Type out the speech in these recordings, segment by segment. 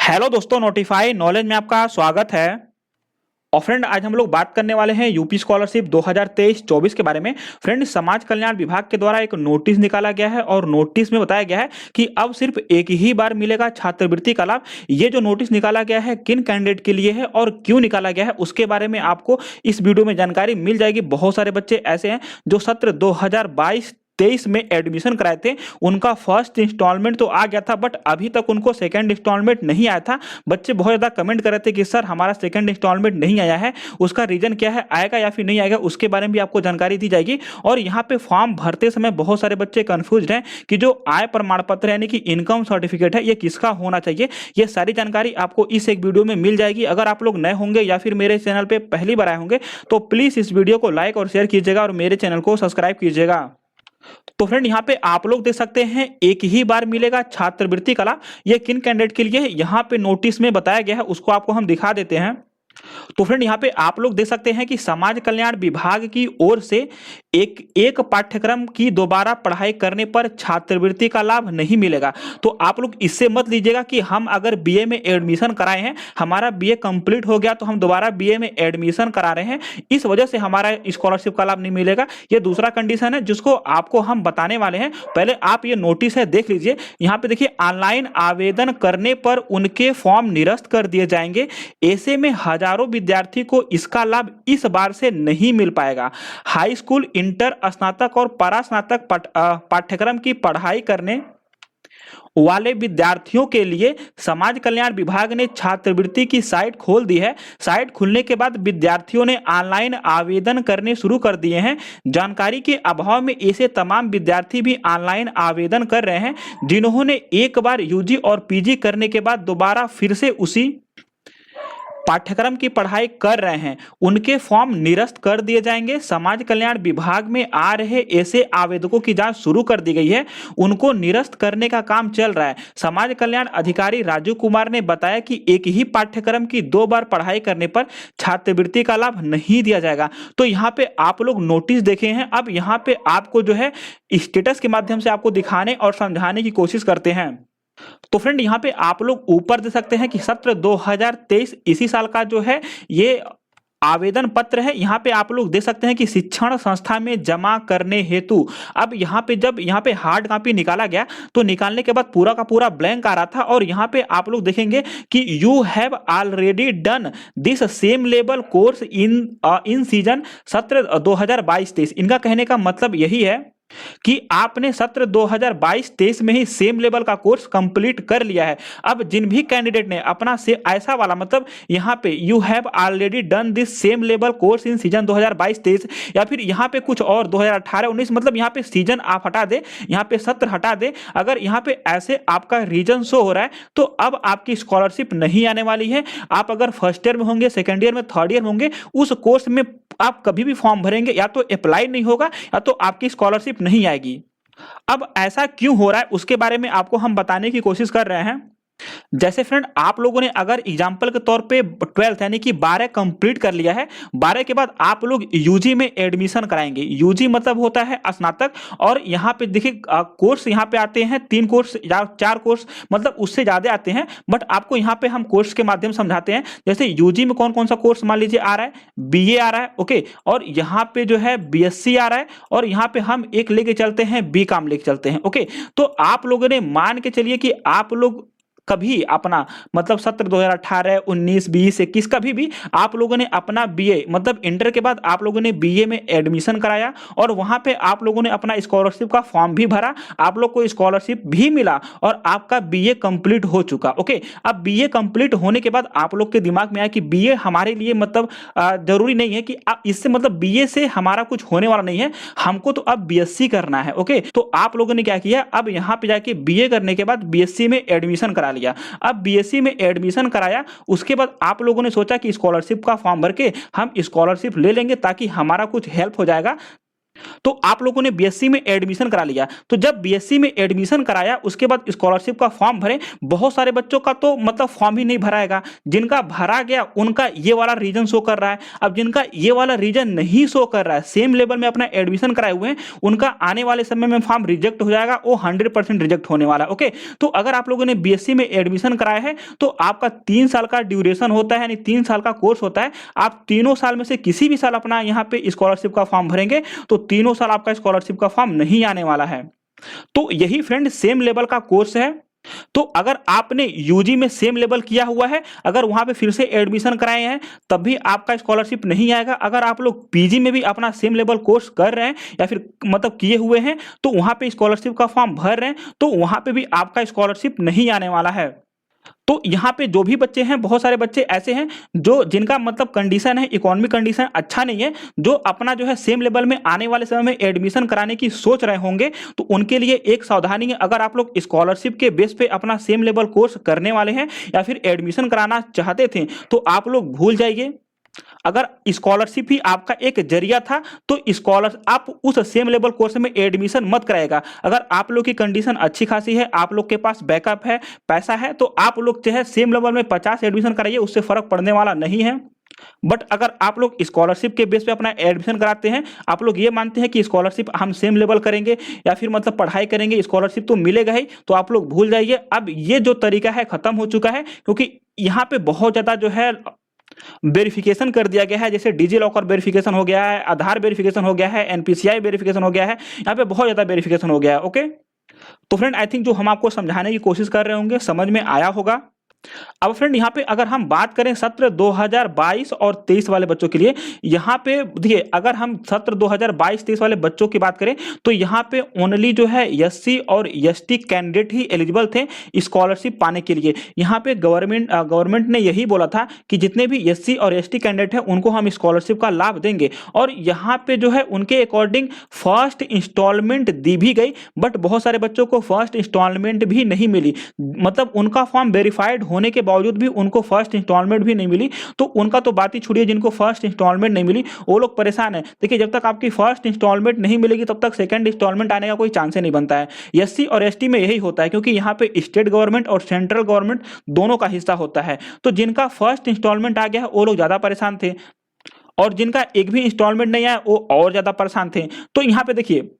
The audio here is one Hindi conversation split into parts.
हेलो दोस्तों, नोटिफाई नॉलेज में आपका स्वागत है। और फ्रेंड, आज हम लोग बात करने वाले हैं यूपी स्कॉलरशिप 2023-24 के बारे में। फ्रेंड, समाज कल्याण विभाग के द्वारा एक नोटिस निकाला गया है और नोटिस में बताया गया है कि अब सिर्फ एक ही बार मिलेगा छात्रवृत्ति का लाभ। ये जो नोटिस निकाला गया है किन कैंडिडेट के लिए है और क्यों निकाला गया है उसके बारे में आपको इस वीडियो में जानकारी मिल जाएगी। बहुत सारे बच्चे ऐसे हैं जो सत्र 2022-23 में एडमिशन कराए थे, उनका फर्स्ट इंस्टॉलमेंट तो आ गया था बट अभी तक उनको सेकंड इंस्टॉलमेंट नहीं आया था। बच्चे बहुत ज़्यादा कमेंट कर रहे थे कि सर हमारा सेकंड इंस्टॉलमेंट नहीं आया है, उसका रीजन क्या है, आएगा या फिर नहीं आएगा, उसके बारे में भी आपको जानकारी दी जाएगी। और यहाँ पे फॉर्म भरते समय बहुत सारे बच्चे कंफ्यूज हैं कि जो आय प्रमाण पत्र यानी कि इनकम सर्टिफिकेट है ये किसका होना चाहिए। ये सारी जानकारी आपको इस एक वीडियो में मिल जाएगी। अगर आप लोग नए होंगे या फिर मेरे चैनल पर पहली बार आए होंगे तो प्लीज़ इस वीडियो को लाइक और शेयर कीजिएगा और मेरे चैनल को सब्सक्राइब कीजिएगा। तो फ्रेंड, यहाँ पे आप लोग देख सकते हैं एक ही बार मिलेगा छात्रवृत्ति का लाभ। ये किन कैंडिडेट के लिए है यहाँ पे नोटिस में बताया गया है, उसको आपको हम दिखा देते हैं। तो फ्रेंड, यहाँ पे आप लोग देख सकते हैं कि समाज कल्याण विभाग की ओर से एक पाठ्यक्रम की दोबारा पढ़ाई करने पर छात्रवृत्ति का लाभ नहीं मिलेगा। तो आप लोग इससे मत लीजिएगा कि हम अगर बीए में एडमिशन कराए हैं, हमारा बीए कंप्लीट हो गया तो हम दोबारा बीए में एडमिशन करा रहे हैं, इस वजह से हमारा स्कॉलरशिप का लाभ नहीं मिलेगा। ये दूसरा कंडीशन है जिसको आपको हम बताने वाले हैं। पहले आप ये नोटिस है देख लीजिए। यहाँ पे देखिए, ऑनलाइन आवेदन करने पर उनके फॉर्म निरस्त कर दिए जाएंगे। ऐसे में हजारों विद्यार्थी को इसका लाभ इस बार से नहीं मिल पाएगा। हाई स्कूल, इंटर, स्नातक और परास्नातक पाठ्यक्रम की पढ़ाई करने वाले विद्यार्थियों के लिए समाज कल्याण विभाग ने छात्रवृत्ति की साइट खोल दी है। साइट खुलने के बाद विद्यार्थियों ने ऑनलाइन आवेदन करने शुरू कर दिए हैं। जानकारी के अभाव में ऐसे तमाम विद्यार्थी भी ऑनलाइन आवेदन कर रहे हैं जिन्होंने एक बार यूजी और पीजी करने के बाद दोबारा फिर से उसी पाठ्यक्रम की पढ़ाई कर रहे हैं, उनके फॉर्म निरस्त कर दिए जाएंगे। समाज कल्याण विभाग में आ रहे ऐसे आवेदकों की जांच शुरू कर दी गई है, उनको निरस्त करने का काम चल रहा है। समाज कल्याण अधिकारी राजू कुमार ने बताया कि एक ही पाठ्यक्रम की 2 बार पढ़ाई करने पर छात्रवृत्ति का लाभ नहीं दिया जाएगा। तो यहाँ पे आप लोग नोटिस देखे हैं, अब यहाँ पे आपको जो है स्टेटस के माध्यम से आपको दिखाने और समझाने की कोशिश करते हैं। तो फ्रेंड, यहाँ पे आप लोग ऊपर देख सकते हैं कि सत्र 2023 इसी साल का जो है ये आवेदन पत्र है। यहाँ पे आप लोग देख सकते हैं कि शिक्षण संस्था में जमा करने हेतु, अब यहाँ पे जब यहाँ पे हार्ड कॉपी निकाला गया तो निकालने के बाद पूरा का पूरा ब्लैंक आ रहा था। और यहाँ पे आप लोग देखेंगे कि you have already done this same level course in season सत्र 2022-23। इनका कहने का मतलब यही है कि आपने सत्र 2022-23 में ही सेम लेवल का कोर्स कंप्लीट कर लिया है। अब जिन भी कैंडिडेट ने अपना से ऐसा वाला, मतलब यहाँ पे you have already done this same level course in season 2022-23 या फिर यहाँ पे कुछ और 2018-19, मतलब यहाँ पे सीजन आप हटा दे, यहाँ पे सत्र हटा दे, अगर यहाँ पे ऐसे आपका रीजन शो हो रहा है तो अब आपकी स्कॉलरशिप नहीं आने वाली है। आप अगर फर्स्ट ईयर में होंगे, सेकेंड ईयर में, थर्ड ईयर में होंगे, उस कोर्स में आप कभी भी फॉर्म भरेंगे या तो अप्लाई नहीं होगा या तो आपकी स्कॉलरशिप नहीं आएगी। अब ऐसा क्यों हो रहा है उसके बारे में आपको हम बताने की कोशिश कर रहे हैं। जैसे फ्रेंड, आप लोगों ने अगर एग्जाम्पल के तौर पे 12th यानी कि 12 कंप्लीट कर लिया है, 12 के बाद आप लोग यूजी में एडमिशन कराएंगे। यूजी मतलब होता है स्नातक, और यहाँ पे देखिए कोर्स यहाँ पे आते हैं 3 कोर्स या 4 कोर्स, मतलब उससे ज्यादा आते हैं, बट आपको यहाँ पे हम कोर्स के माध्यम समझाते हैं। जैसे यूजी में कौन कौन सा कोर्स मान लीजिए आ रहा है, बीए आ रहा है, ओके, और यहाँ पे जो है बीएससी आ रहा है, और यहाँ पे हम एक लेके चलते हैं, बीकॉम लेके चलते हैं, ओके। तो आप लोगों ने मान के चलिए कि आप लोग कभी अपना, मतलब सत्र 2018, 19, 20, 21 कभी भी आप लोगों ने अपना बीए, मतलब इंटर के बाद आप लोगों ने बीए में एडमिशन कराया और वहां पे आप लोगों ने अपना स्कॉलरशिप का फॉर्म भी भरा, आप लोग को स्कॉलरशिप भी मिला और आपका बीए कंप्लीट हो चुका, ओके। अब बीए कंप्लीट होने के बाद आप लोग के दिमाग में आया कि बीए हमारे लिए मतलब जरूरी नहीं है कि इससे, मतलब बीए से हमारा कुछ होने वाला नहीं है, हमको तो अब बीएससी करना है, ओके। तो आप लोगों ने क्या किया, अब यहाँ पे जाके बीए करने के बाद बीएससी में एडमिशन करा लिया। अब बीएससी में एडमिशन कराया, उसके बाद आप लोगों ने सोचा कि स्कॉलरशिप का फॉर्म भर के हम स्कॉलरशिप ले लेंगे ताकि हमारा कुछ हेल्प हो जाएगा। तो आप लोगों ने बीएससी में एडमिशन करा लिया, तो जब बीएससी में एडमिशन कराया उसके बाद स्कॉलरशिप का फॉर्म भरे, बहुत सारे बच्चों का तो मतलब फॉर्म ही नहीं भराएगा, जिनका भरा गया उनका ये वाला रीजन शो कर रहा है। अब जिनका ये वाला रीजन नहीं शो कर रहा है, सेम लेवल में अपना एडमिशन कराए हुए हैं, उनका आने वाले समय में फॉर्म रिजेक्ट हो जाएगा, वो 100% रिजेक्ट होने वाला है। ओके, तो अगर आप लोगों ने बीएससी में एडमिशन कराया है तो आपका 3 साल का ड्यूरेशन होता है, यानी 3 साल का कोर्स होता है। आप तीनों साल में से किसी भी साल अपना यहाँ पे स्कॉलरशिप का फॉर्म भरेंगे तो तीनों साल आपका स्कॉलरशिप का फॉर्म नहीं आने वाला है। तो यही फ्रेंड सेम लेवल का कोर्स है। तो अगर आपने यूजी में सेम लेवल किया हुआ है, अगर वहां पे फिर से एडमिशन कराए हैं तब भी आपका स्कॉलरशिप नहीं आएगा। अगर आप लोग पीजी में भी अपना सेम लेवल कोर्स कर रहे हैं या फिर मतलब किए हुए हैं तो वहां पे स्कॉलरशिप का फॉर्म भर रहे हैं तो वहां पे भी आपका स्कॉलरशिप नहीं आने वाला है। तो यहाँ पे जो भी बच्चे हैं, बहुत सारे बच्चे ऐसे हैं जो जिनका मतलब कंडीशन है, इकोनॉमिक कंडीशन अच्छा नहीं है, जो अपना जो है सेम लेवल में आने वाले समय में एडमिशन कराने की सोच रहे होंगे, तो उनके लिए एक सावधानी है। अगर आप लोग स्कॉलरशिप के बेस पे अपना सेम लेवल कोर्स करने वाले हैं या फिर एडमिशन कराना चाहते थे तो आप लोग भूल जाइए। अगर स्कॉलरशिप ही आपका एक जरिया था तो स्कॉलर आप उस सेम लेवल कोर्स में एडमिशन मत कराएगा। अगर आप लोग की कंडीशन अच्छी खासी है, आप लोग के पास बैकअप है, पैसा है, तो आप लोग जो है सेम लेवल में 50 एडमिशन कराइए, उससे फर्क पड़ने वाला नहीं है। बट अगर आप लोग स्कॉलरशिप के बेस पे अपना एडमिशन कराते हैं, आप लोग ये मानते हैं कि स्कॉलरशिप हम सेम लेवल करेंगे या फिर मतलब पढ़ाई करेंगे, स्कॉलरशिप तो मिलेगा ही, तो आप लोग भूल जाइए। अब ये जो तरीका है खत्म हो चुका है, क्योंकि यहाँ पे बहुत ज्यादा जो है वेरिफिकेशन कर दिया गया है। जैसे डिजी लॉकर वेरिफिकेशन हो गया है, आधार वेरिफिकेशन हो गया है, एनपीसीआई वेरिफिकेशन हो गया है, यहाँ पे बहुत ज्यादा वेरिफिकेशन हो गया है। ओके, तो फ्रेंड आई थिंक जो हम आपको समझाने की कोशिश कर रहे होंगे समझ में आया होगा। अब फ्रेंड यहाँ पे अगर हम बात करें सत्र 2022 और 23 वाले बच्चों के लिए, यहाँ पे देखिए अगर हम सत्र 2022-23 वाले बच्चों की बात करें तो यहाँ पे ओनली जो है एससी और एसटी कैंडिडेट ही एलिजिबल थे स्कॉलरशिप पाने के लिए। यहाँ पे गवर्नमेंट ने यही बोला था कि जितने भी एससी और एसटी कैंडिडेट हैं उनको हम स्कॉलरशिप का लाभ देंगे, और यहाँ पे जो है उनके अकॉर्डिंग फर्स्ट इंस्टॉलमेंट दी भी गई, बट बहुत सारे बच्चों को फर्स्ट इंस्टॉलमेंट भी नहीं मिली। मतलब उनका फॉर्म वेरीफाइड होने के बावजूद भी उनको फर्स्ट इंस्टॉलमेंट भी नहीं मिली। तो उनका तो बात ही छोड़िए, जिनको फर्स्ट इंस्टॉलमेंट नहीं मिली वो लोग परेशान है। देखिए जब तक आपकी फर्स्ट इंस्टॉलमेंट नहीं मिलेगी तब तक सेकंड इंस्टॉलमेंट आने का कोई चांस ही नहीं बनता है। एससी और एसटी में यही होता है, क्योंकि यहाँ पे स्टेट गवर्नमेंट और सेंट्रल गवर्नमेंट दोनों का हिस्सा होता है। तो जिनका फर्स्ट इंस्टॉलमेंट आ गया है वो लोग ज्यादा परेशान थे, और जिनका एक भी इंस्टॉलमेंट नहीं आया वो और ज्यादा परेशान थे। तो यहाँ पे देखिए,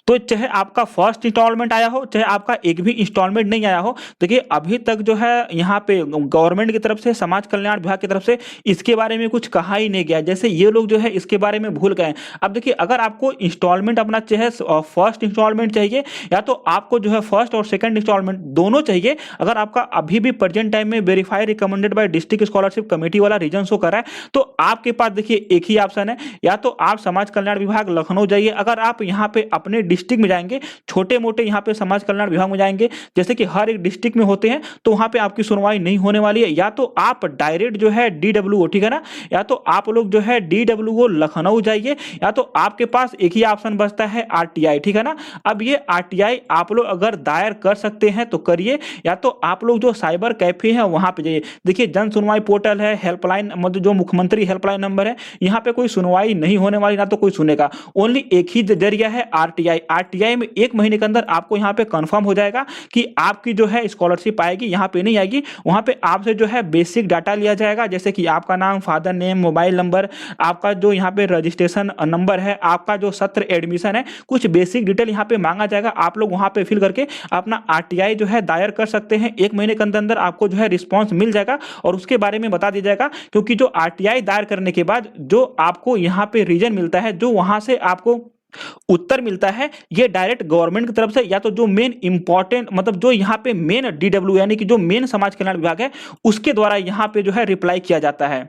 तो चाहे आपका फर्स्ट इंस्टॉलमेंट आया हो, चाहे आपका एक भी इंस्टॉलमेंट नहीं आया हो, देखिए अभी तक जो है यहाँ पे गवर्नमेंट की तरफ से, समाज कल्याण विभाग की तरफ से इसके बारे में कुछ कहा ही नहीं गया। जैसे ये लोग जो है इसके बारे में भूल गए। अब देखिए अगर आपको इंस्टॉलमेंट अपना चाहे फर्स्ट इंस्टॉलमेंट चाहिए या तो आपको जो है फर्स्ट और सेकंड इंस्टॉलमेंट दोनों चाहिए, अगर आपका अभी भी प्रेजेंट टाइम में verify recommended by district scholarship committee वाला रीजन शो कर रहा है, तो आपके पास देखिए एक ही ऑप्शन है, या तो आप समाज कल्याण विभाग लखनऊ जाइए। अगर आप यहाँ पे अपने डिस्ट्रिक्ट में जाएंगे, छोटे मोटे यहाँ पे समाज कल्याण विभाग में जाएंगे, जैसे कि हर एक डिस्ट्रिक्ट में होते हैं, तो वहां पे आपकी सुनवाई नहीं होने वाली है। या तो आप डायरेक्ट जो है डीडब्ल्यूओ, ठीक है ना, या तो आप लोग जो है डीडब्ल्यूओ लखनऊ जाइए, या तो आपके पास एक ही ऑप्शन बचता है आरटीआई, ठीक है ना। अब ये आरटीआई आप लोग अगर दायर कर सकते हैं तो करिए, या तो आप लोग जो साइबर कैफे है वहां पे जाइए। देखिए जन सुनवाई पोर्टल है, हेल्पलाइन मतलब जो मुख्यमंत्री हेल्पलाइन नंबर है, यहाँ पे कोई सुनवाई नहीं होने वाली, ना तो कोई सुनेगा। ओनली एक ही जरिया है आरटीआई। आरटीआई में 1 महीने के अंदर आपको यहाँ पे कंफर्म हो जाएगा कि आपकी जो है स्कॉलरशिप आएगी, यहाँ पे नहीं आएगी। वहां पे आपसे जो है बेसिक डाटा लिया जाएगा, जैसे कि आपका नाम, फादर नेम, मोबाइल नंबर, आपका जो यहाँ पे रजिस्ट्रेशन नंबर है, आपका जो सत्र एडमिशन है, कुछ बेसिक डिटेल यहाँ पे मांगा जाएगा। आप लोग वहां पे फिल करके अपना आरटीआई जो है दायर कर सकते हैं। 1 महीने के अंदर अंदर आपको जो है रिस्पॉन्स मिल जाएगा और उसके बारे में बता दिया जाएगा। क्योंकि जो आरटीआई दायर करने के बाद जो आपको यहाँ पे रीजन मिलता है, जो वहां से आपको उत्तर मिलता है, ये डायरेक्ट गवर्नमेंट की तरफ से, या तो जो मेन इंपॉर्टेंट मतलब जो यहाँ पे मेन डीडब्ल्यू यानी कि जो मेन समाज कल्याण विभाग है उसके द्वारा यहाँ पे जो है रिप्लाई किया जाता है।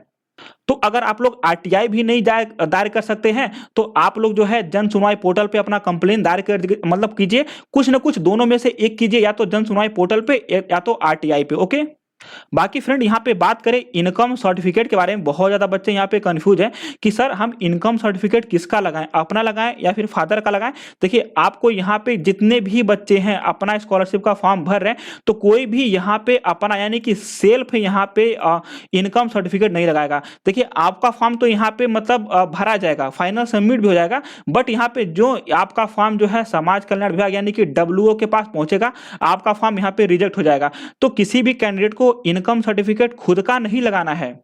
तो अगर आप लोग आरटीआई भी नहीं दायर कर सकते हैं तो आप लोग जो है जन सुनवाई पोर्टल पे अपना कंप्लेन दायर कर मतलब कीजिए, कुछ ना कुछ दोनों में से एक कीजिए, या तो जन सुनवाई पोर्टल पे या तो आरटीआई पे। ओके। बाकी फ्रेंड यहाँ पे बात करें इनकम सर्टिफिकेट के बारे में, बहुत ज़्यादा बच्चे यहाँ पे कंफ्यूज हैं कि सर हम इनकम सर्टिफिकेट किसका लगाएं, अपना लगाएं या फिर फादर का लगाएं। देखिए आपको यहाँ पे जितने भी बच्चे हैं अपना स्कॉलरशिप का फॉर्म भर रहे हैं तो कोई भी यहाँ पे अपना यानी कि सेल्फ यहाँ पे इनकम सर्टिफिकेट नहीं लगाएगा। देखिए आपका फॉर्म तो यहाँ पे मतलब भरा जाएगा, फाइनल सबमिट भी हो जाएगा, बट यहाँ पे जो आपका फॉर्म जो है समाज कल्याण विभाग यानी कि डब्ल्यूओ के पास पहुंचेगा, आपका फॉर्म यहाँ पे रिजेक्ट हो जाएगा। तो किसी भी कैंडिडेट को इनकम सर्टिफिकेट खुद का नहीं लगाना है।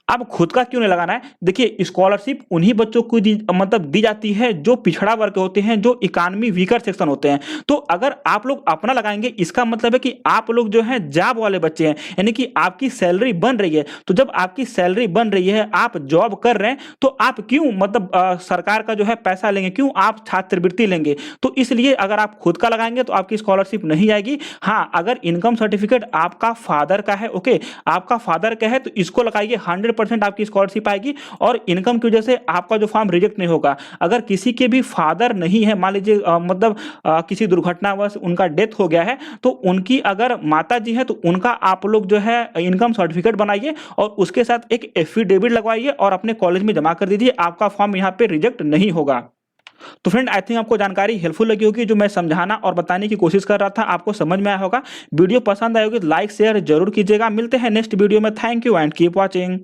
अब खुद का क्यों नहीं लगाना है? देखिए स्कॉलरशिप उन्हीं बच्चों को मतलब दी जाती है जो पिछड़ा वर्ग के होते हैं, जो इकोनॉमी वीकर सेक्शन होते हैं। तो अगर आप लोग अपना लगाएंगे इसका मतलब है कि आप लोग जो है जॉब वाले बच्चे हैं, यानी कि आपकी सैलरी बन रही है। तो जब आपकी सैलरी बन रही है, आप जॉब कर रहे हैं, तो आप क्यों मतलब सरकार का जो है पैसा लेंगे, क्यों आप छात्रवृत्ति लेंगे? तो इसलिए अगर आप खुद का लगाएंगे तो आपकी स्कॉलरशिप नहीं आएगी। हाँ, अगर इनकम सर्टिफिकेट आपका फादर का है, ओके, आपका फादर का है तो इसको लगाइए, 100% आपकी स्कॉलरशिप आएगी और इनकम की वजह से आपका जो फॉर्म रिजेक्ट नहीं होगा। अगर किसी के भी फादर नहीं है, मान लीजिए मतलब किसी दुर्घटनावश उनका डेथ हो गया है, तो उनकी अगर माता जी है तो उनका आप लोग जो है इनकम सर्टिफिकेट बनाइए और उसके साथ एक एफिडेविट लगवाइए और अपने कॉलेज में जमा कर दीजिए, आपका फॉर्म यहाँ पे रिजेक्ट नहीं होगा। तो फ्रेंड आई थिंक आपको जानकारी हेल्पफुल लगी होगी, जो मैं समझाना और बताने की कोशिश कर रहा था आपको समझ में आया होगा। वीडियो पसंद आए होगी तो लाइक शेयर जरूर कीजिएगा। मिलते हैं नेक्स्ट वीडियो में। Thank you and keep watching.